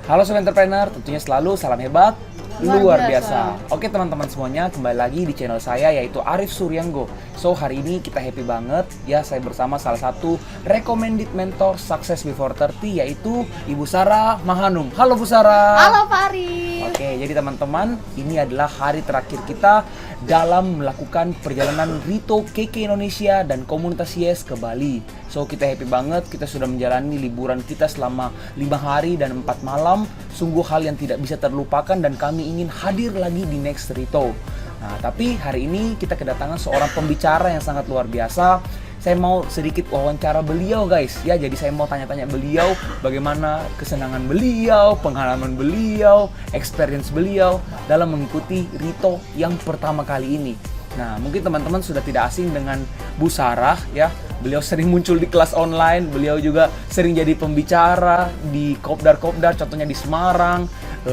Halo Sobat Entrepreneur, tentunya selalu salam hebat, Luar luar biasa. biasa. Oke teman-teman semuanya, kembali lagi di channel saya yaitu Arif Suryanggo. So hari ini kita happy banget ya, saya bersama salah satu recommended mentor Success Before 30 yaitu Ibu Sarah Mahanum. Halo Bu Sarah. Halo Pak Arif. Oke, jadi teman-teman, ini adalah hari terakhir kita dalam melakukan perjalanan Rito KK Indonesia dan komunitas Yes ke Bali. So, kita happy banget, kita sudah menjalani liburan kita selama 5 hari dan 4 malam. Sungguh hal yang tidak bisa terlupakan dan kami ingin hadir lagi di next Rito. Nah, tapi hari ini kita kedatangan seorang pembicara yang sangat luar biasa. Saya mau sedikit wawancara beliau guys ya, jadi saya mau tanya-tanya beliau bagaimana kesenangan beliau, pengalaman beliau, experience beliau dalam mengikuti Rito yang pertama kali ini. Nah mungkin teman-teman sudah tidak asing dengan Bu Sarah ya, beliau sering muncul di kelas online, beliau juga sering jadi pembicara di kopdar-kopdar, contohnya di Semarang,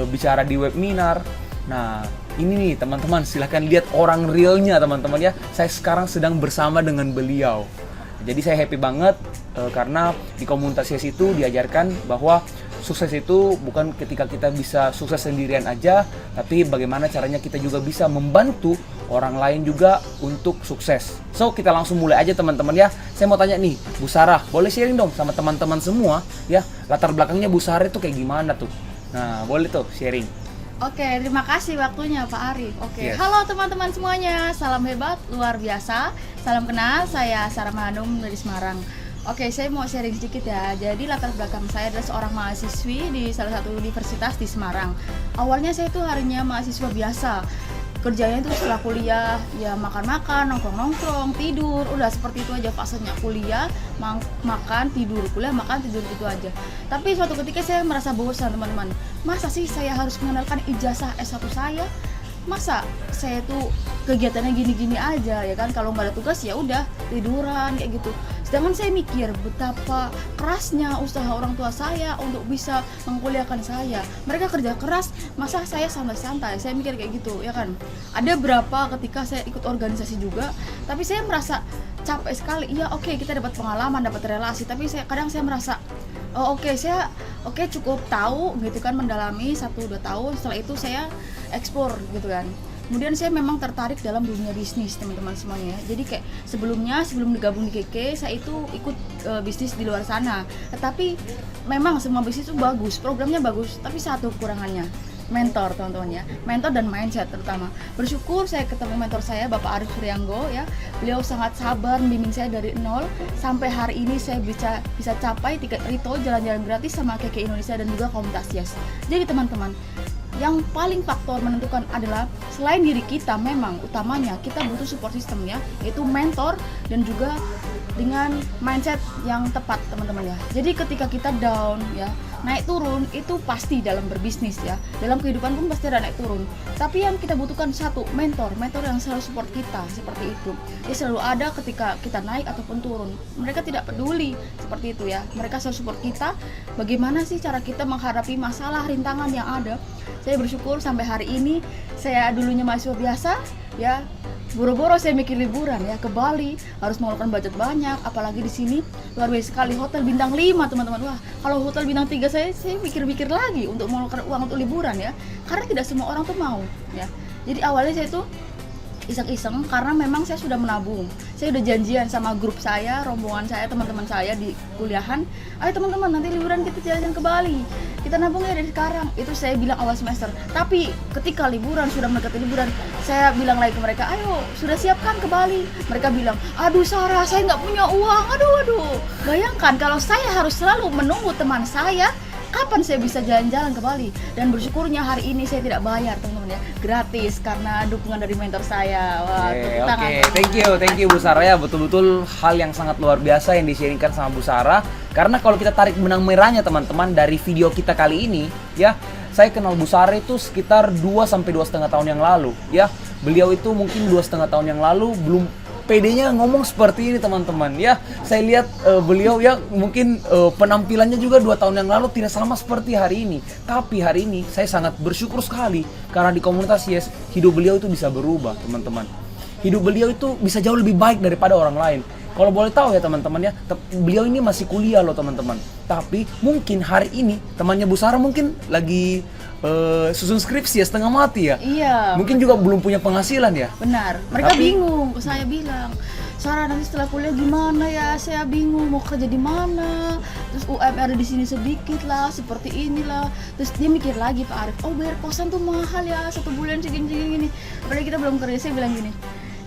bicara di webinar. Nah ini nih teman-teman, silahkan lihat orang realnya teman-teman ya. Saya sekarang sedang bersama dengan beliau. Jadi saya happy banget karena di komunitas Yes itu diajarkan bahwa sukses itu bukan ketika kita bisa sukses sendirian aja, tapi bagaimana caranya kita juga bisa membantu orang lain juga untuk sukses. So kita langsung mulai aja teman-teman ya. Saya mau tanya nih, Bu Sarah, boleh sharing dong sama teman-teman semua ya, latar belakangnya Bu Sarah itu kayak gimana tuh? Nah boleh tuh sharing. Oke, terima kasih waktunya Pak Arif. Oke, Yes. halo teman-teman semuanya. Salam hebat, luar biasa. Salam kenal, saya Sarah Mahanum dari Semarang. Oke, saya mau sharing sedikit ya. Jadi latar belakang saya adalah seorang mahasiswi di salah satu universitas di Semarang. Awalnya saya itu harinya mahasiswa biasa. Kerjanya itu setelah kuliah, ya makan-makan, nongkrong-nongkrong, tidur, udah seperti itu aja fasenya kuliah, makan, tidur, kuliah, makan, tidur gitu aja. Tapi suatu ketika saya merasa bosan teman-teman. Masa sih saya harus mengenalkan ijazah S1 saya? Masa saya tuh kegiatannya gini-gini aja ya kan, kalau nggak ada tugas ya udah tiduran kayak gitu. Sedangkan saya mikir betapa kerasnya usaha orang tua saya untuk bisa mengkuliahkan saya. Mereka kerja keras, masa saya santai-santai? Saya mikir kayak gitu ya kan. Ada berapa ketika saya ikut organisasi juga, tapi saya merasa capek sekali. Iya oke, kita dapat pengalaman, dapat relasi, tapi kadang saya merasa saya cukup tahu gitu kan, mendalami 1-2 tahun. Setelah itu saya ekspor gitu kan. Kemudian saya memang tertarik dalam dunia bisnis teman-teman semuanya. Jadi kayak sebelum digabung di KK, saya itu ikut bisnis di luar sana. Tetapi memang semua bisnis itu bagus, programnya bagus, tapi satu kekurangannya, mentor teman-teman ya, mentor dan mindset terutama. Bersyukur saya ketemu mentor saya Bapak Arif Suryanggo ya. Beliau sangat sabar membimbing saya dari nol sampai hari ini saya bisa capai tiket Rito, jalan-jalan gratis sama KK Indonesia dan juga komunitas Yes. Jadi teman-teman, yang paling faktor menentukan adalah selain diri kita, memang utamanya kita butuh support system ya, yaitu mentor dan juga dengan mindset yang tepat teman-teman ya. Jadi ketika kita down ya, naik turun itu pasti dalam berbisnis ya, dalam kehidupan pun pasti ada naik turun. Tapi yang kita butuhkan satu, mentor yang selalu support kita seperti itu. Dia selalu ada ketika kita naik ataupun turun. Mereka tidak peduli seperti itu ya. Mereka selalu support kita. Bagaimana sih cara kita menghadapi masalah rintangan yang ada? Saya bersyukur sampai hari ini, saya dulunya mahasiswa biasa ya, boro-boro saya mikir liburan ya ke Bali, harus mengeluarkan budget banyak, apalagi di sini luar biasa sekali, hotel bintang 5 teman-teman. Wah, kalau hotel bintang 3 saya mikir-mikir lagi untuk mengeluarkan uang untuk liburan ya, karena tidak semua orang tuh mau ya. Jadi awalnya saya tuh iseng-iseng karena memang saya sudah menabung. Saya udah janjian sama grup saya, rombongan saya, teman-teman saya di kuliahan, ayo teman-teman nanti liburan kita jalan-jalan ke Bali, kita nabung ya dari sekarang. Itu saya bilang awal semester. Tapi ketika liburan, sudah mendekati liburan, saya bilang lagi ke mereka, ayo sudah siapkan ke Bali. Mereka bilang, aduh Sarah, saya nggak punya uang. Aduh. Bayangkan kalau saya harus selalu menunggu teman saya, kapan saya bisa jalan-jalan ke Bali? Dan bersyukurnya hari ini saya tidak bayar teman-teman ya, gratis karena dukungan dari mentor saya. Wah, tepuk tangan. Thank you Bu Sarah ya, betul-betul hal yang sangat luar biasa yang di-sharingkan sama Bu Sarah. Karena kalau kita tarik benang merahnya teman-teman dari video kita kali ini ya, saya kenal Bu Sarah itu sekitar 2-2,5 tahun yang lalu ya. Beliau itu mungkin 2,5 tahun yang lalu belum PD-nya ngomong seperti ini teman-teman ya. Saya lihat beliau ya mungkin penampilannya juga 2 tahun yang lalu tidak sama seperti hari ini. Tapi hari ini saya sangat bersyukur sekali karena di komunitas Yes hidup beliau itu bisa berubah teman-teman. Hidup beliau itu bisa jauh lebih baik daripada orang lain. Kalau boleh tahu ya teman-teman ya, beliau ini masih kuliah loh teman-teman. Tapi mungkin hari ini temannya Bu Sarah mungkin lagi susun skripsi ya, setengah mati ya. Iya. Mungkin juga belum punya penghasilan ya. Benar. Mereka Tapi- bingung. Saya bilang, Sarah nanti setelah kuliah gimana ya? Saya bingung mau kerja di mana. Terus UMR di sini sedikit lah, seperti inilah. Terus dia mikir lagi Pak Arif, oh bayar kosan tuh mahal ya, 1 bulan segini-segini. Apalagi kita belum kerja. Saya bilang gini,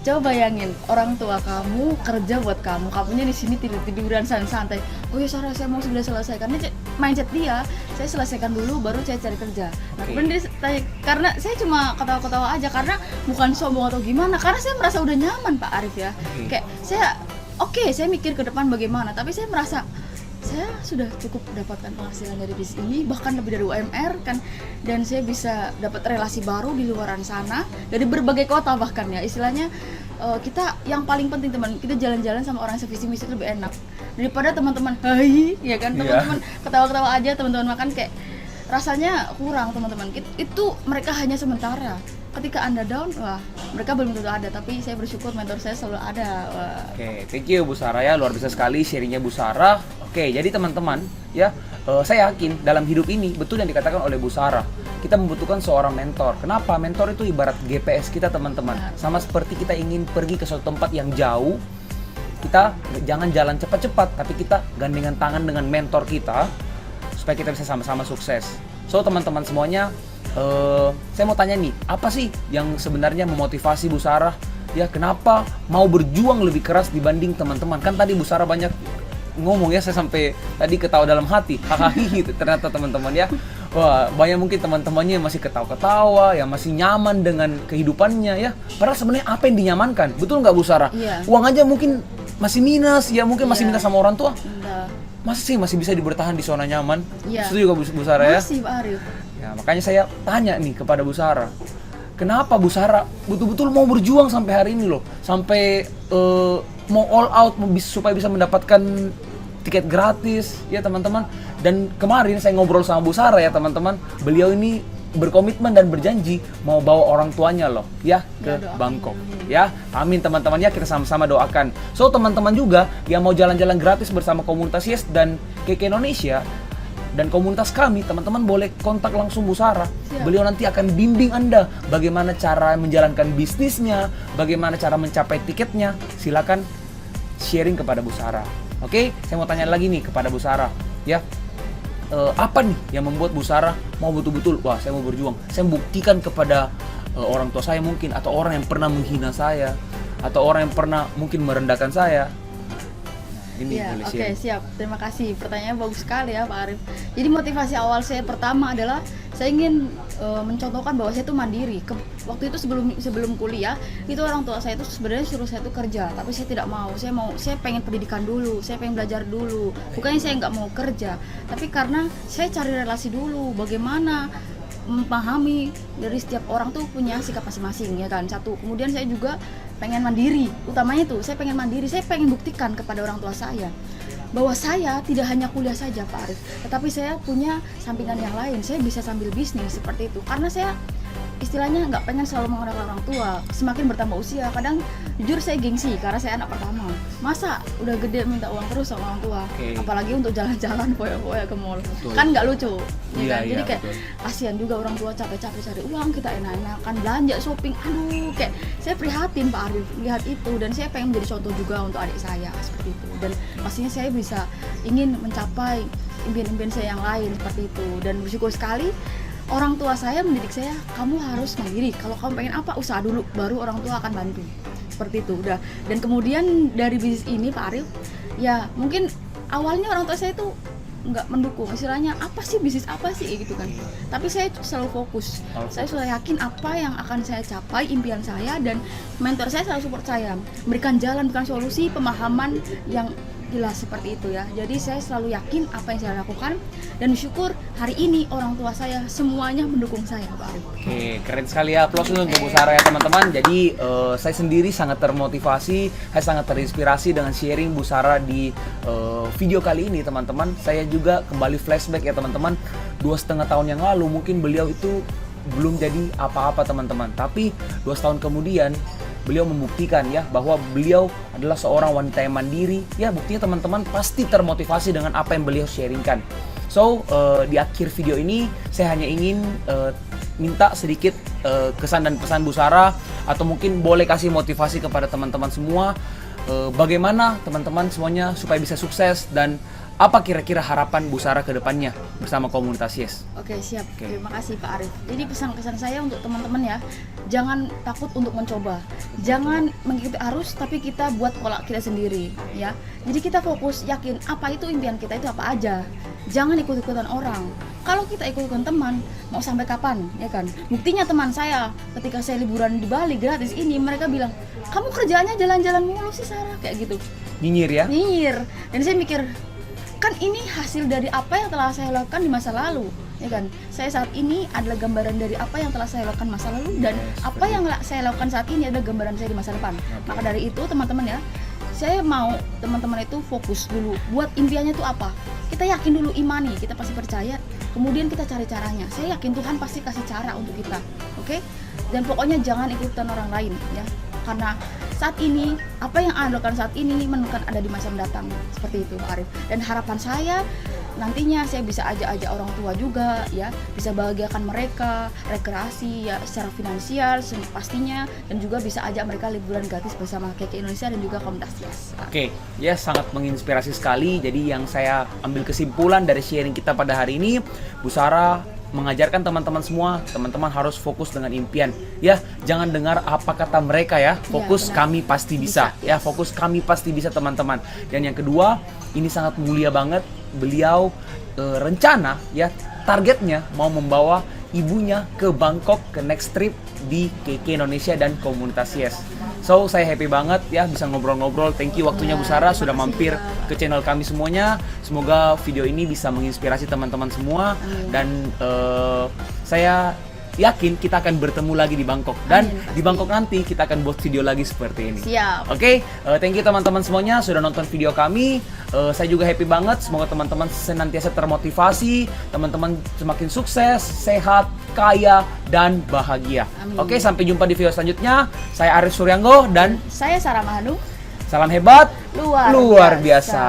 coba bayangin orang tua kamu kerja buat kamu, kamunya di sini tiduran santai. Oh ya Sarah, saya mau segera selesaikan. Ini mindset dia, saya selesaikan dulu baru saya cari kerja. Nah, Oke. kemudian dia tanya, karena saya cuma ketawa-ketawa aja karena bukan sombong atau gimana, karena saya merasa udah nyaman Pak Arif ya. Kayak saya saya mikir ke depan bagaimana, tapi saya merasa saya sudah cukup mendapatkan penghasilan dari bisnis ini, bahkan lebih dari UMR kan, dan saya bisa dapat relasi baru di luaran sana dari berbagai kota bahkan ya, istilahnya kita yang paling penting teman, kita jalan-jalan sama orang sevisi misi itu lebih enak daripada teman-teman hai ya kan, teman-teman ketawa-ketawa aja, teman-teman makan kayak rasanya kurang teman-teman. Itu mereka hanya sementara. Ketika Anda down, wah mereka belum tentu ada, tapi saya bersyukur mentor saya selalu ada. Wah. Oke, thank you Bu Sarah ya, luar biasa sekali sharingnya Bu Sarah. Oke, jadi teman-teman ya, saya yakin dalam hidup ini betul yang dikatakan oleh Bu Sarah, kita membutuhkan seorang mentor. Kenapa? Mentor itu ibarat GPS kita teman-teman. Sama seperti kita ingin pergi ke suatu tempat yang jauh, kita jangan jalan cepat-cepat, tapi kita gandengan tangan dengan mentor kita supaya kita bisa sama-sama sukses. So teman-teman semuanya, saya mau tanya nih, apa sih yang sebenarnya memotivasi Bu Sarah? Ya kenapa mau berjuang lebih keras dibanding teman-teman? Kan tadi Bu Sarah banyak ngomong ya, saya sampai tadi ketawa dalam hati, hahaha gitu. Ternyata teman-teman ya, wah banyak mungkin teman-temannya masih ketawa-ketawa, ya masih nyaman dengan kehidupannya ya. Padahal sebenarnya apa yang dinyamankan? Betul nggak Bu Sarah? Iya. Uang aja mungkin masih minus, ya mungkin masih Iya. minus sama orang tua. Udah. Masih bisa bertahan di zona nyaman. Iya. Setuju nggak Bu Sarah ya? Masih Pak Arif. Ya, makanya saya tanya nih kepada Bu Sarah, kenapa Bu Sarah betul-betul mau berjuang sampai hari ini loh, sampai mau all out supaya bisa mendapatkan tiket gratis ya teman-teman. Dan kemarin saya ngobrol sama Bu Sarah ya teman-teman, beliau ini berkomitmen dan berjanji mau bawa orang tuanya loh ya ke doakan. Bangkok ya. Amin teman-teman ya, kita sama-sama doakan. So teman-teman juga yang mau jalan-jalan gratis bersama komunitas Yes dan KK Indonesia dan komunitas kami, teman-teman boleh kontak langsung Bu Sarah. Siap. Beliau nanti akan bimbing Anda bagaimana cara menjalankan bisnisnya, bagaimana cara mencapai tiketnya. Silakan sharing kepada Bu Sarah. Oke, saya mau tanya lagi nih kepada Bu Sarah, ya. Apa nih yang membuat Bu Sarah mau betul-betul, wah saya mau berjuang, saya buktikan kepada orang tua saya mungkin, atau orang yang pernah menghina saya, atau orang yang pernah mungkin merendahkan saya. Ini Iya, boleh oke sharing. siap. Terima kasih. Pertanyaannya bagus sekali ya Pak Arif. Jadi motivasi awal saya pertama adalah saya ingin mencontohkan bahwa saya itu mandiri. Waktu itu sebelum kuliah, itu orang tua saya itu sebenarnya suruh saya itu kerja, tapi saya tidak mau. Saya pengen pendidikan dulu, saya pengen belajar dulu. Bukannya saya nggak mau kerja, tapi karena saya cari relasi dulu. Bagaimana memahami dari setiap orang tuh punya sikap masing-masing ya kan. Satu, kemudian saya juga pengen mandiri, utamanya tuh saya pengen mandiri, saya pengen buktikan kepada orang tua saya bahwa saya tidak hanya kuliah saja Pak Arif, tetapi saya punya sampingan yang lain, saya bisa sambil bisnis seperti itu. Karena saya istilahnya nggak pengen selalu mengandalkan orang tua. Semakin bertambah usia, kadang jujur saya gengsi karena saya anak pertama. Masa udah gede minta uang terus sama orang tua, Oke. apalagi untuk jalan-jalan foya-foya ke mall, Betul. kan nggak lucu, ya Iya, kan? Jadi iya, kayak betul. kasihan juga orang tua capek-capek cari uang, kita enak-enakan belanja shopping, aduh kayak saya prihatin Pak Arif lihat itu, dan saya pengen menjadi contoh juga untuk adik saya seperti itu, dan pastinya saya bisa ingin mencapai impian-impian saya yang lain seperti itu. Dan bersyukur sekali orang tua saya mendidik saya, kamu harus mandiri, kalau kamu pengen apa usaha dulu baru orang tua akan bantu, seperti itu udah. Dan kemudian dari bisnis ini Pak Arif, ya mungkin awalnya orang tua saya itu nggak mendukung, istilahnya apa sih bisnis apa sih gitu kan, tapi saya selalu fokus, saya sudah yakin apa yang akan saya capai, impian saya, dan mentor saya selalu support saya, berikan jalan, bukan solusi, pemahaman yang jelas seperti itu ya. Jadi saya selalu yakin apa yang saya lakukan, dan bersyukur hari ini orang tua saya semuanya mendukung saya Pak Arif. Oke, keren sekali ya. Applause dulu untuk Bu Sarah ya teman-teman. Jadi saya sendiri sangat termotivasi, saya sangat terinspirasi dengan sharing Bu Sarah di video kali ini teman-teman. Saya juga kembali flashback ya teman-teman. 2,5 tahun yang lalu mungkin beliau itu belum jadi apa-apa teman-teman. Tapi 2 tahun kemudian beliau membuktikan ya bahwa beliau adalah seorang wanita yang mandiri. Ya, buktinya teman-teman pasti termotivasi dengan apa yang beliau sharingkan. So, di akhir video ini saya hanya ingin minta sedikit kesan dan pesan Bu Sarah, atau mungkin boleh kasih motivasi kepada teman-teman semua, bagaimana teman-teman semuanya supaya bisa sukses, dan apa kira-kira harapan Bu Sarah ke depannya bersama komunitas Yes? Oke, siap. Oke. Terima kasih Pak Arif. Jadi pesan-pesan saya untuk teman-teman ya, jangan takut untuk mencoba. Jangan mengikuti arus, tapi kita buat pola kita sendiri ya. Jadi kita fokus, yakin apa itu impian kita itu apa aja. Jangan ikut-ikutan orang. Kalau kita ikut-ikutan teman, mau sampai kapan ya kan? Buktinya teman saya ketika saya liburan di Bali gratis ini, mereka bilang, "Kamu kerjaannya jalan-jalan mulu sih Sarah," kayak gitu. Nyinyir ya? Nyinyir. Dan saya mikir, kan ini hasil dari apa yang telah saya lakukan di masa lalu, ya kan? Saya saat ini adalah gambaran dari apa yang telah saya lakukan masa lalu, dan apa yang saya lakukan saat ini adalah gambaran saya di masa depan. Maka dari itu teman-teman ya, saya mau teman-teman itu fokus dulu buat impiannya itu apa. Kita yakin dulu, imani, kita pasti percaya. Kemudian kita cari caranya. Saya yakin Tuhan pasti kasih cara untuk kita, oke? Dan pokoknya jangan ikutan orang lain ya, karena saat ini apa yang Anda lakukan saat ini menentukan ada di masa mendatang, seperti itu Pak Arif. Dan harapan saya nantinya saya bisa ajak orang tua juga ya, bisa bahagiakan mereka, rekreasi ya secara finansial pastinya, dan juga bisa ajak mereka liburan gratis bersama KK Indonesia dan juga komunitas Yes. Oke, ya sangat menginspirasi sekali. Jadi yang saya ambil kesimpulan dari sharing kita pada hari ini, Bu Sarah mengajarkan teman-teman semua, teman-teman harus fokus dengan impian. Ya, jangan dengar apa kata mereka ya. Fokus benar. kami pasti bisa. Ya, fokus kami pasti bisa teman-teman. Dan yang kedua, ini sangat mulia banget. Beliau rencana ya, targetnya mau membawa ibunya ke Bangkok, ke next trip di KK Indonesia dan komunitas Yes. So, saya happy banget ya bisa ngobrol-ngobrol. Thank you waktunya Bu Sarah sudah mampir ke channel kami semuanya. Semoga video ini bisa menginspirasi teman-teman semua. Dan saya yakin kita akan bertemu lagi di Bangkok. Dan di Bangkok nanti kita akan buat video lagi seperti ini. Siap. Oke, thank you teman-teman semuanya sudah nonton video kami. Saya juga happy banget. Semoga teman-teman senantiasa termotivasi, teman-teman semakin sukses, sehat, kaya, dan bahagia. Amin. Oke, sampai jumpa di video selanjutnya. Saya Arif Suryanggo dan Saya Sarah Mahanu. salam hebat, Luar biasa.